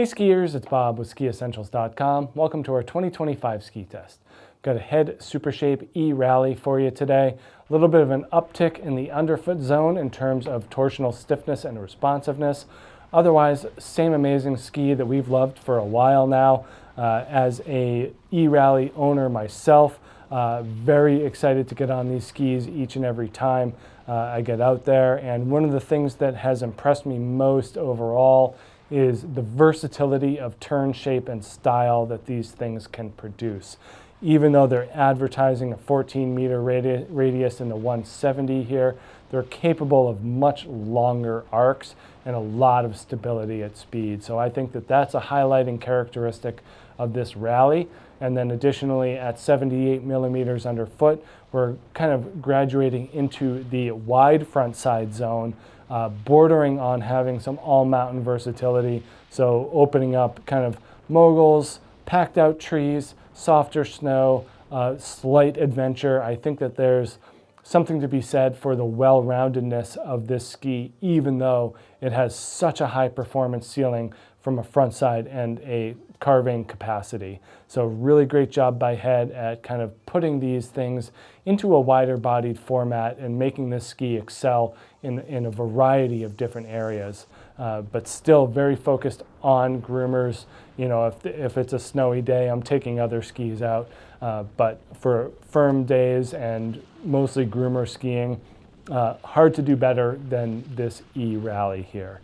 Hey skiers, it's Bob with SkiEssentials.com. Welcome to our 2025 ski test. Got a Head Supershape E-Rally for you today. A little bit of an uptick in the underfoot zone in terms of torsional stiffness and responsiveness. Otherwise, same amazing ski that we've loved for a while now. As a E-Rally owner myself, very excited to get on these skis each and every time I get out there. And one of the things that has impressed me most overall is the versatility of turn shape and style that these things can produce. Even though they're advertising a 14-meter radius in the 170 here, they're capable of much longer arcs and a lot of stability at speed. So I think that that's a highlighting characteristic of this rally. And then additionally, at 78 millimeters underfoot, we're kind of graduating into the wide front side zone, bordering on having some all-mountain versatility. So opening up kind of moguls, packed out trees, softer snow, slight adventure. I think that there's something to be said for the well-roundedness of this ski, even though it has such a high performance ceiling from a front side and a carving capacity. So really great job by Head at kind of putting these things into a wider bodied format and making this ski excel in a variety of different areas, but still very focused on groomers. You know, if it's a snowy day, I'm taking other skis out, but for firm days and mostly groomer skiing, hard to do better than this E-Rally here.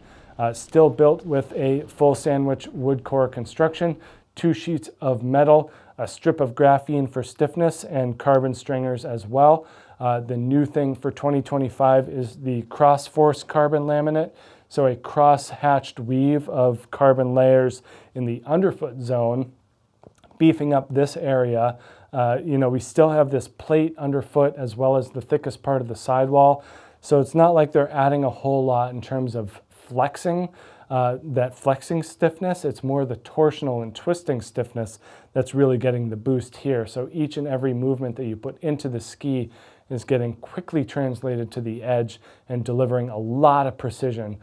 Still built with a full sandwich wood core construction, 2 sheets of metal, a strip of graphene for stiffness, and carbon stringers as well. The new thing for 2025 is the cross-force carbon laminate, so a cross-hatched weave of carbon layers in the underfoot zone, beefing up this area. We still have this plate underfoot as well as the thickest part of the sidewall, so it's not like they're adding a whole lot in terms of flexing, that flexing stiffness. It's more the torsional and twisting stiffness that's really getting the boost here. So each and every movement that you put into the ski is getting quickly translated to the edge and delivering a lot of precision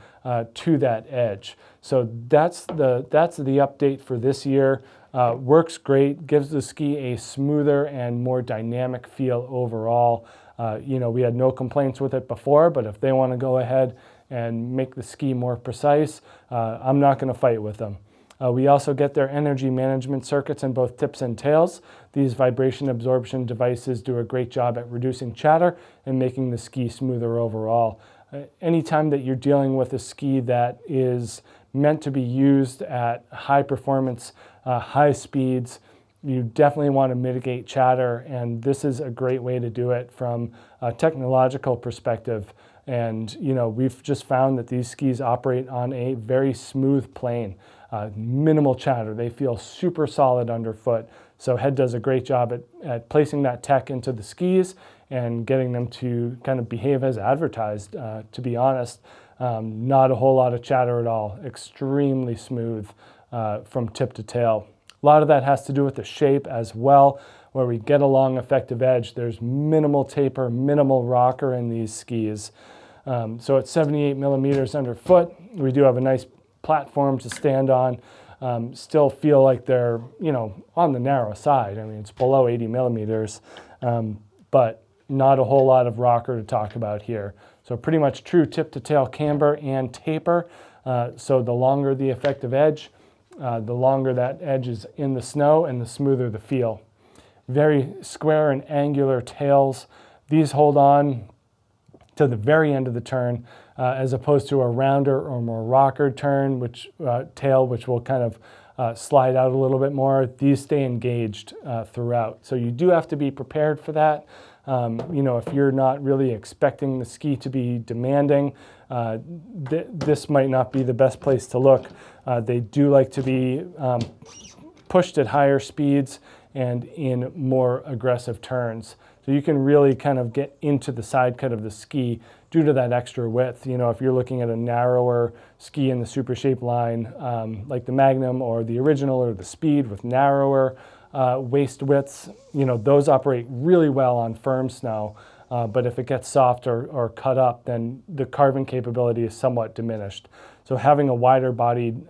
to that edge. So that's the update for this year. Works great, gives the ski a smoother and more dynamic feel overall. We had no complaints with it before, but if they want to go ahead and make the ski more precise, I'm not going to fight with them. We also get their energy management circuits in both tips and tails. These vibration absorption devices do a great job at reducing chatter and making the ski smoother overall. Anytime that you're dealing with a ski that is meant to be used at high performance, high speeds, you definitely want to mitigate chatter, and this is a great way to do it from a technological perspective. And we've just found that these skis operate on a very smooth plane, minimal chatter. They feel super solid underfoot. So Head does a great job at placing that tech into the skis and getting them to kind of behave as advertised, to be honest. Not a whole lot of chatter at all, extremely smooth from tip to tail. A lot of that has to do with the shape as well. Where we get a long effective edge, there's minimal taper, minimal rocker in these skis. So at 78 millimeters underfoot, we do have a nice platform to stand on. Still feel like they're, on the narrow side. I mean, it's below 80 millimeters, but not a whole lot of rocker to talk about here. So pretty much true tip to tail camber and taper. So the longer the effective edge, the longer that edge is in the snow and the smoother the feel. Very square and angular tails. These hold on to the very end of the turn, as opposed to a rounder or more rockered turn, which will kind of slide out a little bit more. These stay engaged throughout. So you do have to be prepared for that. If you're not really expecting the ski to be demanding, this might not be the best place to look. They do like to be pushed at higher speeds and in more aggressive turns. So you can really kind of get into the side cut of the ski due to that extra width. If you're looking at a narrower ski in the Supershape line, like the Magnum or the original or the Speed with narrower waist widths, those operate really well on firm snow. But if it gets soft or cut up, then the carving capability is somewhat diminished. So having a wider bodied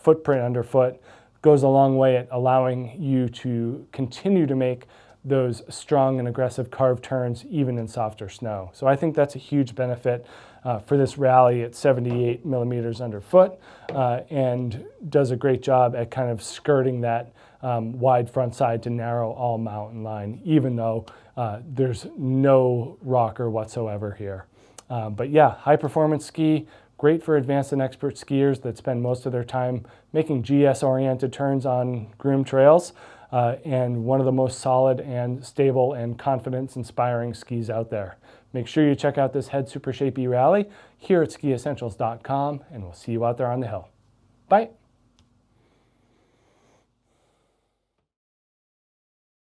footprint underfoot goes a long way at allowing you to continue to make those strong and aggressive carved turns even in softer snow. So I think that's a huge benefit for this rally at 78 millimeters underfoot, and does a great job at kind of skirting that wide front side to narrow all mountain line, even though there's no rocker whatsoever here. But yeah, high performance ski, great for advanced and expert skiers that spend most of their time making GS-oriented turns on groomed trails, and one of the most solid and stable and confidence-inspiring skis out there. Make sure you check out this Head Supershape E-Rally here at skiessentials.com, and we'll see you out there on the hill. Bye.